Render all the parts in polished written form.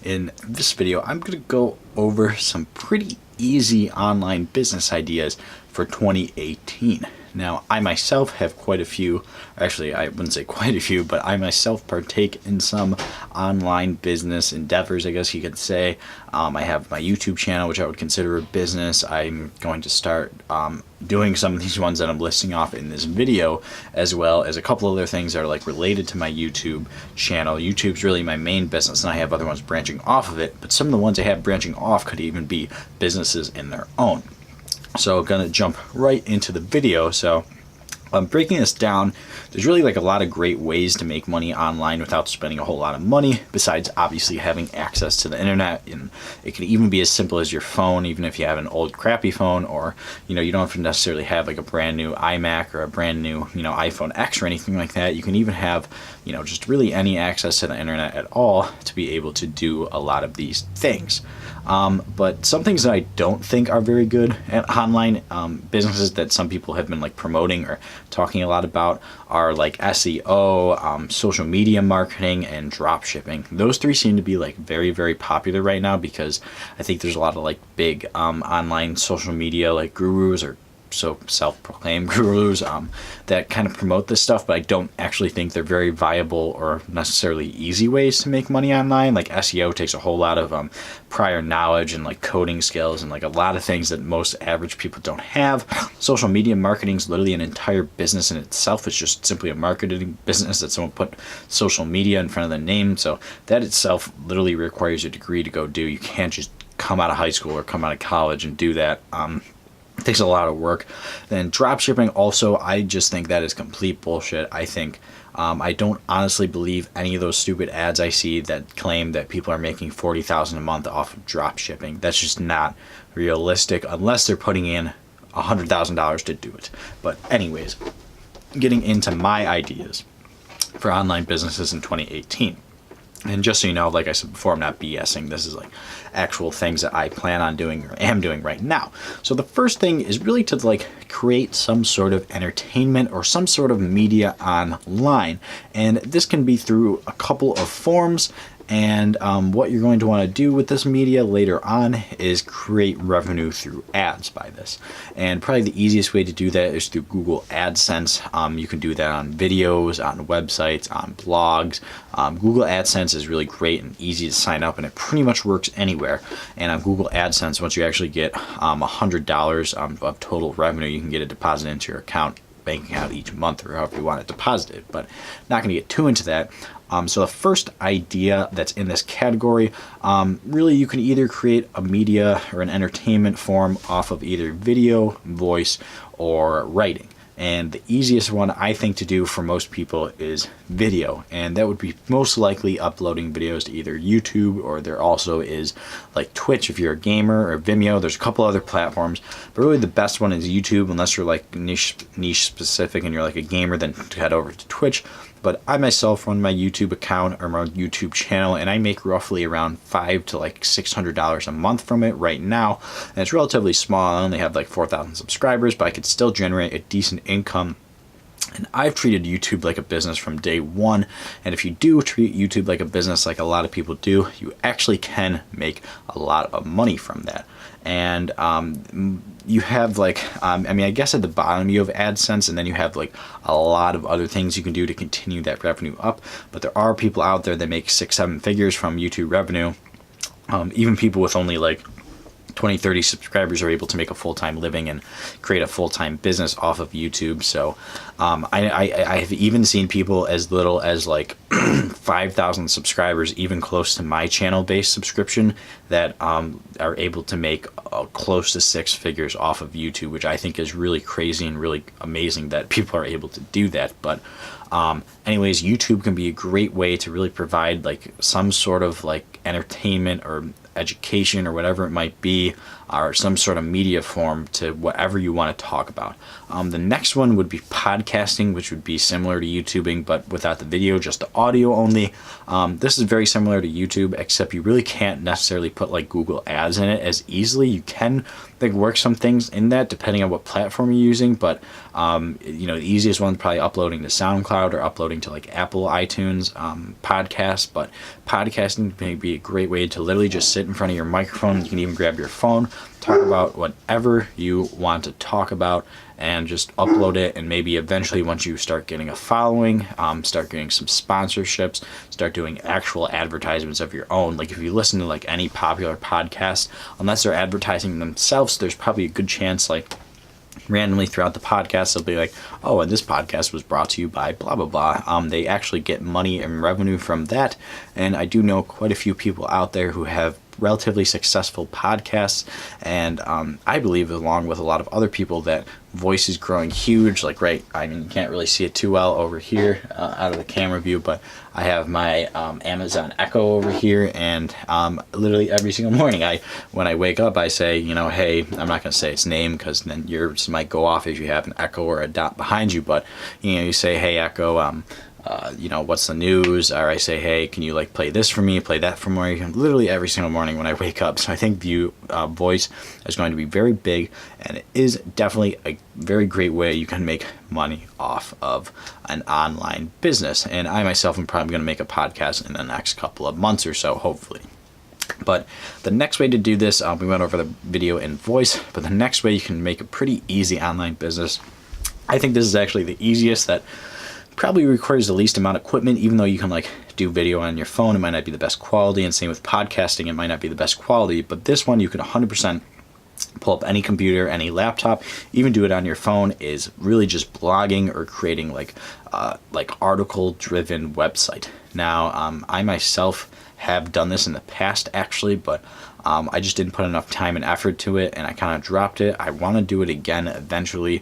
In this video, I'm going to go over some pretty easy online business ideas for 2018. Now, I myself have quite a few, actually I wouldn't say quite a few, but I myself partake in some online business endeavors, I guess you could say. I have my YouTube channel, which I would consider a business. I'm going to start doing some of these ones that I'm listing off in this video, as well as a couple other things that are like related to my YouTube channel. YouTube's really my main business, and I have other ones branching off of it, but some of the ones I have branching off could even be businesses in their own. So I'm going to jump right into the video. So I'm breaking this down. There's really like a lot of great ways to make money online without spending a whole lot of money, besides obviously having access to the internet. And it can even be as simple as your phone, even if you have an old crappy phone, or you don't have to necessarily have like a brand new iMac or a brand new iPhone X or anything like that. You can even have just really any access to the internet at all to be able to do a lot of these things. But some things that I don't think are very good at online businesses that some people have been like promoting or talking a lot about are like SEO, social media marketing, and drop shipping. Those three seem to be like very, very popular right now because I think there's a lot of like big online social media like gurus or so self-proclaimed gurus that kind of promote this stuff, but I don't actually think they're very viable or necessarily easy ways to make money online. Like SEO takes a whole lot of prior knowledge and like coding skills and like a lot of things that most average people don't have. Social media marketing is literally an entire business in itself. It's just simply a marketing business that someone put social media in front of the name. So that itself literally requires a degree to go do. You can't just come out of high school or come out of college and do that. It takes a lot of work. Then drop shipping also, I just think that is complete bullshit. I think I don't honestly believe any of those stupid ads I see that claim that people are making $40,000 a month off of drop shipping. That's just not realistic unless they're putting in $100,000 to do it. But anyways, getting into my ideas for online businesses in 2018. And just so you know, like I said before, I'm not BSing. This is like actual things that I plan on doing or am doing right now. So the first thing is really to like create some sort of entertainment or some sort of media online. And this can be through a couple of forms. And what you're going to want to do with this media later on is create revenue through ads by this. And probably the easiest way to do that is through Google AdSense. You can do that on videos, on websites, on blogs. Google AdSense is really great and easy to sign up, and it pretty much works anywhere. And on Google AdSense, once you actually get $100 of total revenue, you can get it deposited into your bank account each month, or however you want it deposited, but not going to get too into that. So the first idea that's in this category, really you can either create a media or an entertainment form off of either video, voice, or writing. And the easiest one I think to do for most people is video, and that would be most likely uploading videos to either YouTube, or there also is like Twitch if you're a gamer, or Vimeo. There's a couple other platforms, but really the best one is YouTube, unless you're like niche specific and you're like a gamer, then head over to Twitch. But I myself run my YouTube account or my YouTube channel, and I make roughly around $500 to like $600 a month from it right now. And it's relatively small. I only have like 4,000 subscribers, but I could still generate a decent income. And I've treated YouTube like a business from day one. And if you do treat YouTube like a business, like a lot of people do, you actually can make a lot of money from that. And you have like, I guess at the bottom you have AdSense, and then you have like a lot of other things you can do to continue that revenue up. But there are people out there that make 6-7 figures from YouTube revenue. Even people with only like 20-30 subscribers are able to make a full-time living and create a full-time business off of YouTube. So I have even seen people as little as like 5,000 subscribers, even close to my channel-based subscription, that are able to make close to 6 figures off of YouTube, which I think is really crazy and really amazing that people are able to do that. But anyways, YouTube can be a great way to really provide like some sort of like entertainment or education or whatever it might be, or some sort of media form to whatever you want to talk about. The next one would be podcasting, which would be similar to YouTubing, but without the video, just the audio only. This is very similar to YouTube, except you really can't necessarily put like Google ads in it as easily. You can like work some things in that depending on what platform you're using, but the easiest one is probably uploading to SoundCloud or uploading to like Apple iTunes podcasts. But podcasting may be a great way to literally just sit in front of your microphone. You can even grab your phone, talk about whatever you want to talk about, and just upload it. And maybe eventually, once you start getting a following, start getting some sponsorships, start doing actual advertisements of your own. Like if you listen to like any popular podcast, unless they're advertising themselves, there's probably a good chance like randomly throughout the podcast they'll be like, oh, and this podcast was brought to you by blah blah blah. They actually get money and revenue from that, and I do know quite a few people out there who have relatively successful podcasts, and I believe, along with a lot of other people, that voice is growing huge. Like, right, I mean, you can't really see it too well over here out of the camera view, but I have my Amazon Echo over here, and literally every single morning, when I wake up, I say, hey, I'm not going to say its name because then yours might go off if you have an Echo or a dot behind you, but you say, hey Echo, what's the news? Or I say, hey, can you like play this for me, play that for me? Literally every single morning when I wake up. So I think voice is going to be very big, and it is definitely a very great way you can make money off of an online business. And I myself am probably going to make a podcast in the next couple of months or so, hopefully. But the next way to do this, we went over the video in voice, but the next way you can make a pretty easy online business, I think this is actually the easiest, that probably requires the least amount of equipment. Even though you can like do video on your phone, it might not be the best quality, and same with podcasting, it might not be the best quality, but this one you can 100% pull up any computer, any laptop, even do it on your phone, is really just blogging or creating like article driven website. Now I myself have done this in the past actually, but I just didn't put enough time and effort to it, and I kind of dropped it. I want to do it again eventually,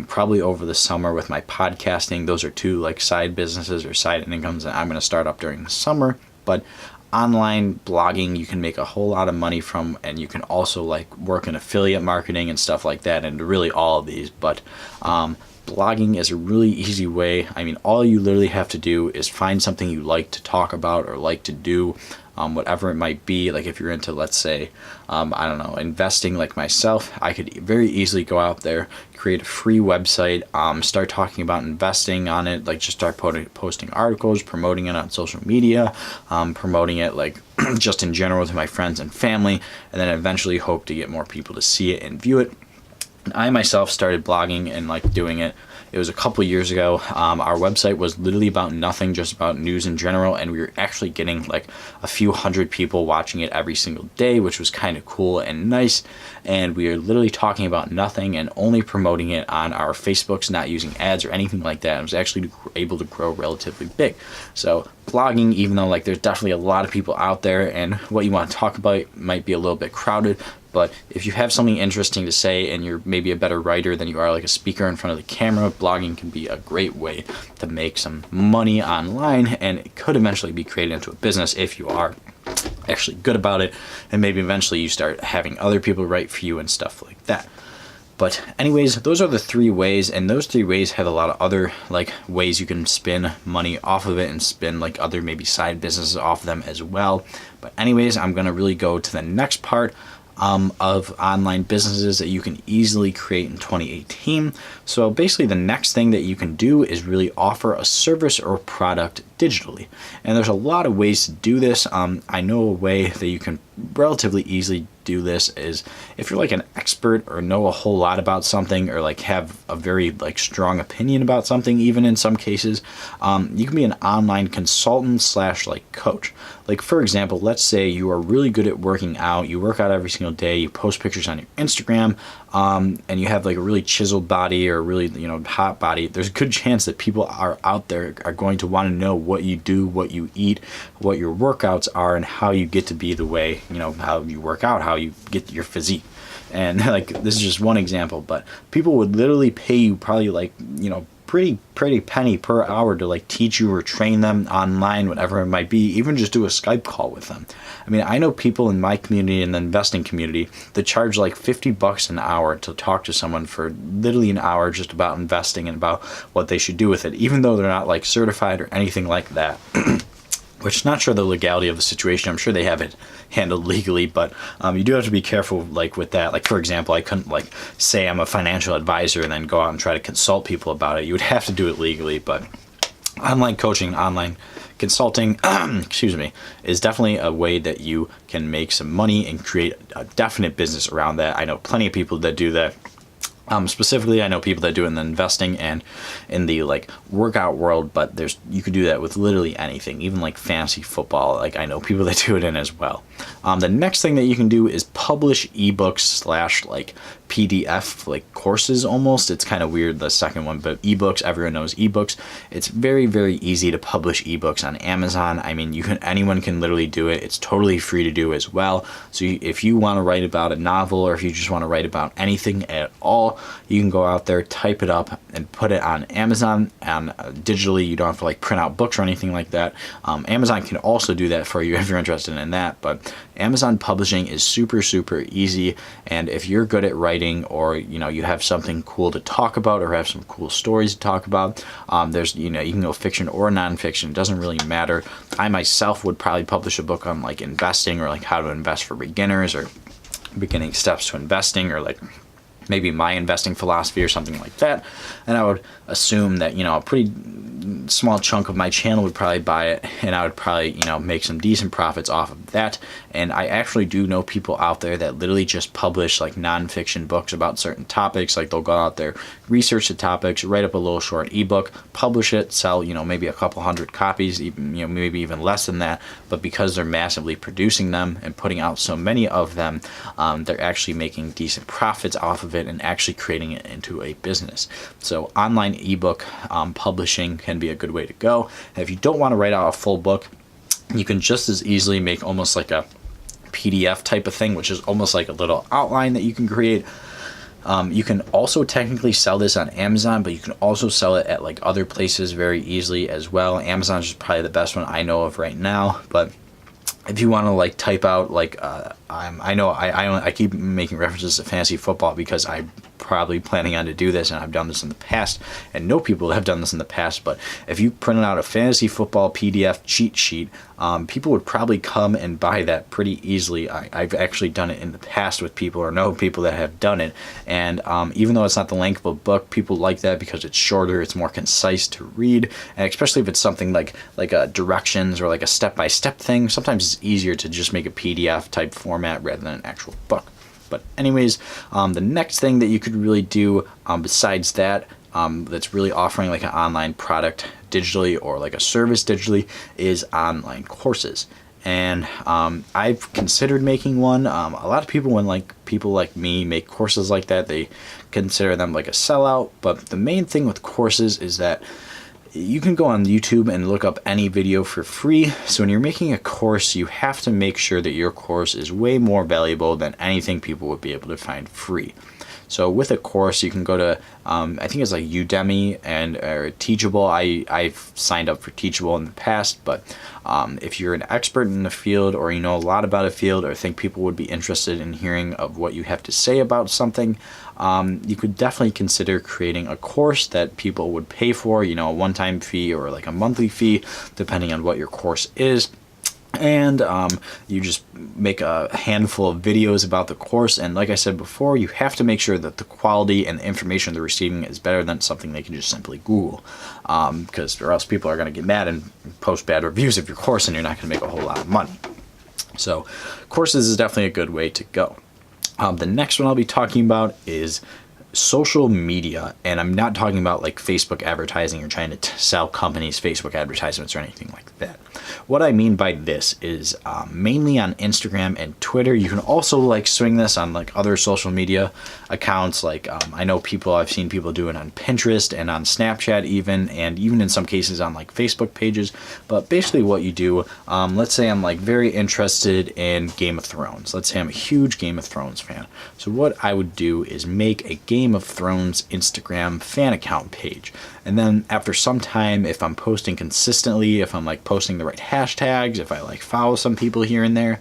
probably over the summer with my podcasting. Those are two like side businesses or side incomes that I'm going to start up during the summer. But online blogging you can make a whole lot of money from, and you can also like work in affiliate marketing and stuff like that, and really all of these. But blogging is a really easy way. I mean, all you literally have to do is find something you like to talk about or like to do, whatever it might be. Like if you're into, let's say, investing like myself, I could very easily go out there, create a free website, start talking about investing on it, like just start posting articles, promoting it on social media, promoting it like just in general to my friends and family, and then eventually hope to get more people to see it and view it. I myself started blogging and like doing it. It was a couple years ago. Our website was literally about nothing, just about news in general, and we were actually getting like a few hundred people watching it every single day, which was kind of cool and nice. And we were literally talking about nothing and only promoting it on our Facebooks, not using ads or anything like that. It was actually able to grow relatively big. So blogging, even though like there's definitely a lot of people out there and what you want to talk about might be a little bit crowded, but if you have something interesting to say and you're maybe a better writer than you are like a speaker in front of the camera, blogging can be a great way to make some money online, and it could eventually be created into a business if you are actually good about it, and maybe eventually you start having other people write for you and stuff like that. But anyways, those are the three ways, and those three ways have a lot of other like ways you can spin money off of it and spin like other maybe side businesses off of them as well. But anyways, I'm going to really go to the next part of online businesses that you can easily create in 2018. So basically the next thing that you can do is really offer a service or product digitally. And there's a lot of ways to do this. I know a way that you can relatively easily do this is if you're like an expert or know a whole lot about something, or like have a very like strong opinion about something, even in some cases, you can be an online consultant slash like coach. Like for example, let's say you are really good at working out, you work out every single day, you post pictures on your Instagram, and you have like a really chiseled body or really hot body. There's a good chance that people are out there are going to want to know what you do, what you eat, what your workouts are, and how you get to be the way, how you work out, how you get your physique. And like this is just one example, but people would literally pay you probably like pretty penny per hour to like teach you or train them online, whatever it might be, even just do a Skype call with them. I mean, I know people in my community, in the investing community, that charge like $50 an hour to talk to someone for literally an hour just about investing and about what they should do with it, even though they're not like certified or anything like that. Which, not sure the legality of the situation. I'm sure they have it handled legally, but you do have to be careful, like with that. Like, for example, I couldn't like say I'm a financial advisor and then go out and try to consult people about it. You would have to do it legally. But online coaching, online consulting, excuse me, is definitely a way that you can make some money and create a definite business around that. I know plenty of people that do that. Specifically, I know people that do it in the investing and in the like workout world, but you could do that with literally anything, even like fantasy football. Like I know people that do it in as well. The next thing that you can do is publish ebooks / like PDF like courses almost. It's kind of weird, the second one, but ebooks, everyone knows ebooks. It's very, very easy to publish ebooks on Amazon. I mean, anyone can literally do it. It's totally free to do as well. So if you want to write about a novel, or if you just want to write about anything at all, you can go out there, type it up, and put it on Amazon and digitally. You don't have to like print out books or anything like that. Amazon can also do that for you if you're interested in that, but Amazon publishing is super, super easy. And if you're good at writing, or you have something cool to talk about, or have some cool stories to talk about, you can go fiction or nonfiction. It doesn't really matter. I myself would probably publish a book on like investing, or like how to invest for beginners, or beginning steps to investing, or like maybe my investing philosophy or something like that. And I would assume that a pretty small chunk of my channel would probably buy it, and I would probably make some decent profits off of that. And I actually do know people out there that literally just publish like nonfiction books about certain topics. Like they'll go out there, research the topics, write up a little short ebook, publish it, sell maybe a couple hundred copies, even maybe even less than that. But because they're massively producing them and putting out so many of them, they're actually making decent profits off of it and actually creating it into a business. So online ebook publishing can be a good way to go. And if you don't want to write out a full book, you can just as easily make almost like a PDF type of thing, which is almost like a little outline that you can create. You can also technically sell this on Amazon, but you can also sell it at like other places very easily as well. Amazon is probably the best one I know of right now, but if you want to like type out like I keep making references to fantasy football because I'm probably planning on to do this, and I've done this in the past and know people have done this in the past. But if you printed out a fantasy football PDF cheat sheet, people would probably come and buy that pretty easily. I've actually done it in the past with people, or know people that have done it, and even though it's not the length of a book, people like that because it's shorter, it's more concise to read, and especially if it's something like a directions or like a step-by-step thing, sometimes it's easier to just make a PDF type format rather than an actual book. But anyways, the next thing that you could really do besides that, that's really offering like an online product digitally or like a service digitally, is online courses. And I've considered making one. A lot of people, when like people like me make courses like that, they consider them like a sellout. But the main thing with courses is that you can go on YouTube and look up any video for free. So when you're making a course, you have to make sure that your course is way more valuable than anything people would be able to find free. So with a course, you can go to, I think it's like Udemy and Teachable. I've signed up for Teachable in the past, but if you're an expert in the field, or you know a lot about a field, or think people would be interested in hearing of what you have to say about something, you could definitely consider creating a course that people would pay for, a one-time fee or like a monthly fee, depending on what your course is. And you just make a handful of videos about the course. And like I said before, you have to make sure that the quality and the information they're receiving is better than something they can just simply Google, because or else people are going to get mad and post bad reviews of your course, and you're not going to make a whole lot of money. So courses is definitely a good way to go. The next one I'll be talking about is social media, and I'm not talking about like Facebook advertising or trying to sell companies Facebook advertisements or anything like that. What I mean by this is mainly on Instagram and Twitter. You can also like swing this on like other social media accounts. Like I've seen people do it on Pinterest and on Snapchat even, and even in some cases on like Facebook pages. But basically what you do, let's say I'm like very interested in Game of Thrones. Let's say I'm a huge Game of Thrones fan. So what I would do is make a Game Game of Thrones Instagram fan account page. And then after some time, if I'm posting consistently, if I'm like posting the right hashtags, if I like follow some people here and there,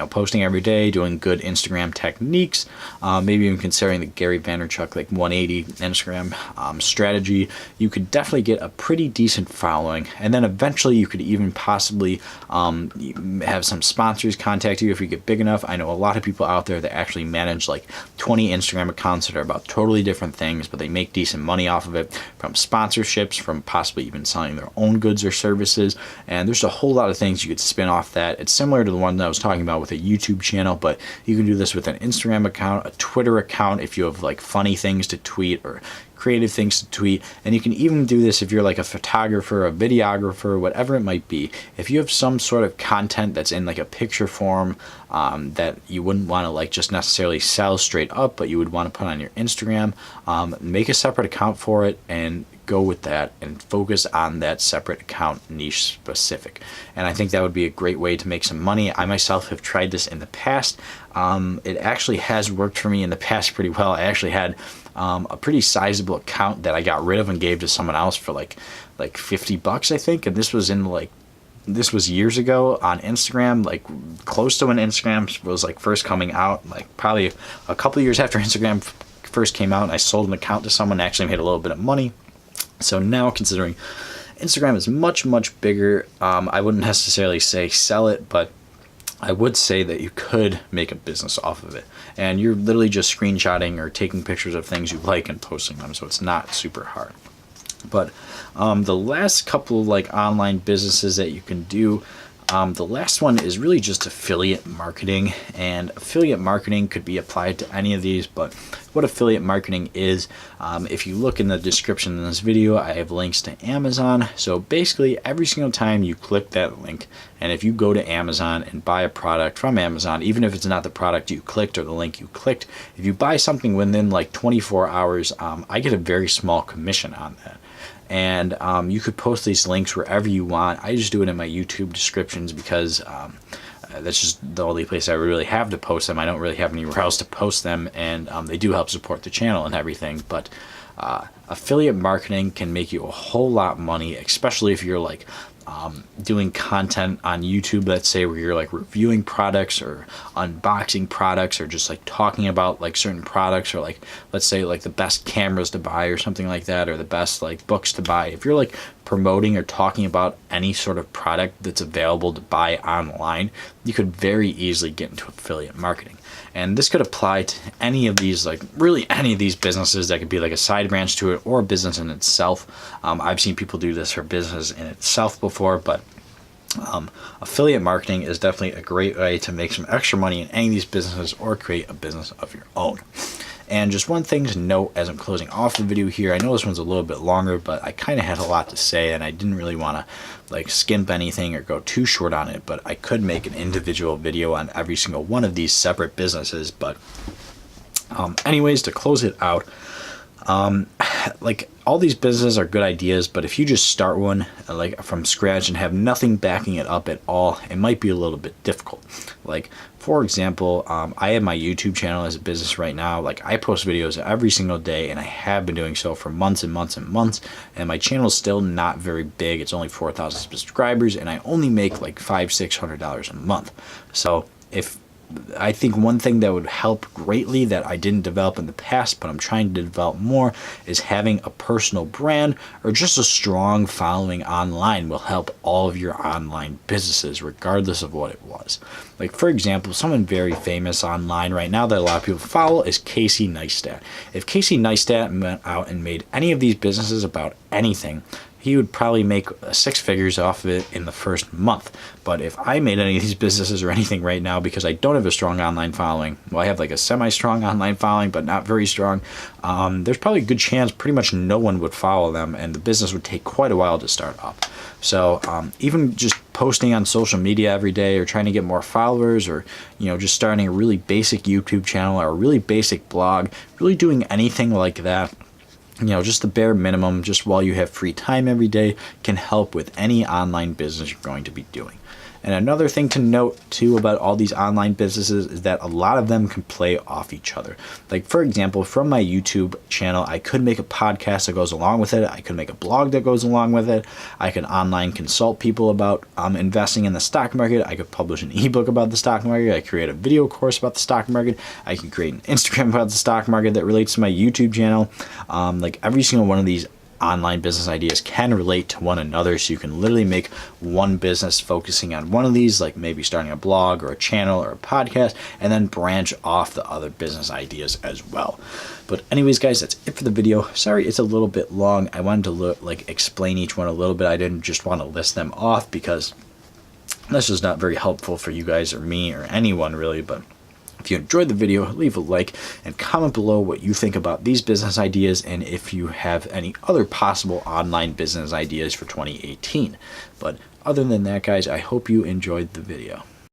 posting every day, doing good Instagram techniques, maybe even considering the Gary Vaynerchuk like 180 Instagram strategy, you could definitely get a pretty decent following. And then eventually you could even possibly have some sponsors contact you if you get big enough. I know a lot of people out there that actually manage like 20 Instagram accounts that are about totally different things, but they make decent money off of it, from sponsorships, from possibly even selling their own goods or services. And there's a whole lot of things you could spin off that. It's similar to the one that I was talking about with a YouTube channel, but you can do this with an Instagram account, a Twitter account if you have like funny things to tweet or creative things to tweet. And you can even do this if you're like a photographer, a videographer, whatever it might be. If you have some sort of content that's in like a picture form that you wouldn't want to like just necessarily sell straight up, but you would want to put on your Instagram, make a separate account for it and go with that and focus on that separate account niche specific. And I think that would be a great way to make some money. I myself have tried this in the past. It actually has worked for me in the past pretty well. I actually had a pretty sizable account that I got rid of and gave to someone else for like $50, I think. And this was years ago on Instagram, like close to when Instagram was like first coming out, like probably a couple of years after Instagram first came out. And I sold an account to someone, actually made a little bit of money. So now, considering Instagram is much, much bigger, I wouldn't necessarily say sell it, but I would say that you could make a business off of it. And you're literally just screenshotting or taking pictures of things you like and posting them, so it's not super hard. But the last couple of like online businesses that you can do, the last one is really just affiliate marketing. And affiliate marketing could be applied to any of these, but what affiliate marketing is, if you look in the description in this video, I have links to Amazon. So basically every single time you click that link, and if you go to Amazon and buy a product from Amazon, even if it's not the product you clicked or the link you clicked, if you buy something within like 24 hours, I get a very small commission on that. And you could post these links wherever you want. I just do it in my YouTube descriptions because that's just the only place I really have to post them. I don't really have anywhere else to post them, and they do help support the channel and everything. But affiliate marketing can make you a whole lot of money, especially if you're like doing content on YouTube, let's say, where you're like reviewing products or unboxing products or just like talking about like certain products, or like let's say like the best cameras to buy or something like that, or the best like books to buy. If you're like promoting or talking about any sort of product that's available to buy online, you could very easily get into affiliate marketing. And this could apply to any of these, like really any of these businesses. That could be like a side branch to it or a business in itself. I've seen people do this for business in itself before, but affiliate marketing is definitely a great way to make some extra money in any of these businesses or create a business of your own. And just one thing to note as I'm closing off the video here, I know this one's a little bit longer, but I kind of had a lot to say and I didn't really want to like skimp anything or go too short on it, but I could make an individual video on every single one of these separate businesses. But anyways, to close it out, like all these businesses are good ideas, but if you just start one like from scratch and have nothing backing it up at all, it might be a little bit difficult. Like for example, I have my YouTube channel as a business right now. Like I post videos every single day, and I have been doing so for months and months and months, and my channel is still not very big. It's only 4,000 subscribers, and I only make like $500-600 a month. So I think one thing that would help greatly that I didn't develop in the past, but I'm trying to develop more, is having a personal brand or just a strong following online will help all of your online businesses, regardless of what it was. Like for example, someone very famous online right now that a lot of people follow is Casey Neistat. If Casey Neistat went out and made any of these businesses about anything, he would probably make 6 figures off of it in the first month. But if I made any of these businesses or anything right now, because I don't have a strong online following, well, I have like a semi-strong online following, but not very strong, there's probably a good chance pretty much no one would follow them, and the business would take quite a while to start up. So even just posting on social media every day, or trying to get more followers, or just starting a really basic YouTube channel or a really basic blog, really doing anything like that, just the bare minimum, just while you have free time every day, can help with any online business you're going to be doing. And another thing to note too about all these online businesses is that a lot of them can play off each other. Like for example, from my YouTube channel, I could make a podcast that goes along with it. I could make a blog that goes along with it. I could online consult people about investing in the stock market. I could publish an ebook about the stock market. I create a video course about the stock market. I can create an Instagram about the stock market that relates to my YouTube channel. Like every single one of these online business ideas can relate to one another, so you can literally make one business focusing on one of these, like maybe starting a blog or a channel or a podcast, and then branch off the other business ideas as well. But anyways guys, that's it for the video. Sorry it's a little bit long. I wanted to explain each one a little bit. I didn't just want to list them off because that's just not very helpful for you guys or me or anyone really. But if you enjoyed the video, leave a like and comment below what you think about these business ideas and if you have any other possible online business ideas for 2018. But other than that, guys, I hope you enjoyed the video.